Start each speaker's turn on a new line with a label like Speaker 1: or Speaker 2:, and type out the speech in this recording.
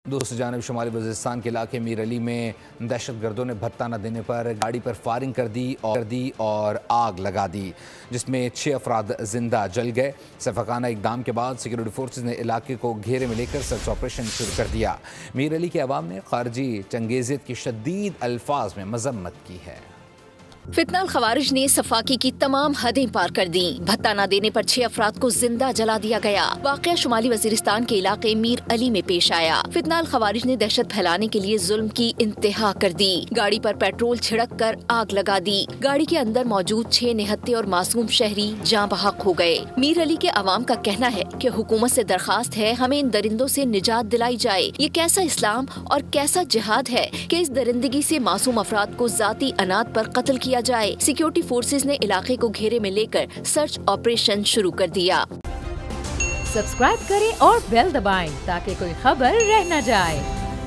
Speaker 1: दूसरी जानब शुमाली वज़ीरिस्तान के इलाके मीर अली में दहशतगर्दों ने भत्ता न देने पर गाड़ी पर फायरिंग कर दी और आग लगा दी, जिसमें 6 अफराद जिंदा जल गए। सफाकाना इकदाम के बाद सिक्योरिटी फोर्सेज ने इलाके को घेरे में लेकर सर्च ऑपरेशन शुरू कर दिया। मीर अली के अवाम ने खारजी चंगेजियत की शदीद अल्फाज में मजम्मत की है।
Speaker 2: फितनाल खवारिज ने सफाकी की तमाम हदें पार कर दी। भत्ता न देने पर 6 अफराद को जिंदा जला दिया गया। वाक़या शुमाली वज़ीरिस्तान के इलाके मीर अली में पेश आया। फितनाल खवारिज ने दहशत फैलाने के लिए जुल्म की इंतहा कर दी। गाड़ी पर पेट्रोल छिड़क कर आग लगा दी। गाड़ी के अंदर मौजूद 6 निहत्ते और मासूम शहरी जाँ बहक हो गए। मीर अली के अवाम का कहना है कि हुकूमत से दरखास्त है हमें इन दरिंदों से निजात दिलाई जाए। ये कैसा इस्लाम और कैसा जिहाद है कि इस दरिंदगी से मासूम अफराद को जाती अनाद पर कत्ल किया जाए। सिक्योरिटी फोर्सेज ने इलाके को घेरे में लेकर सर्च ऑपरेशन शुरू कर दिया।
Speaker 3: सब्सक्राइब करें और बेल दबाएं ताकि कोई खबर रह न जाए।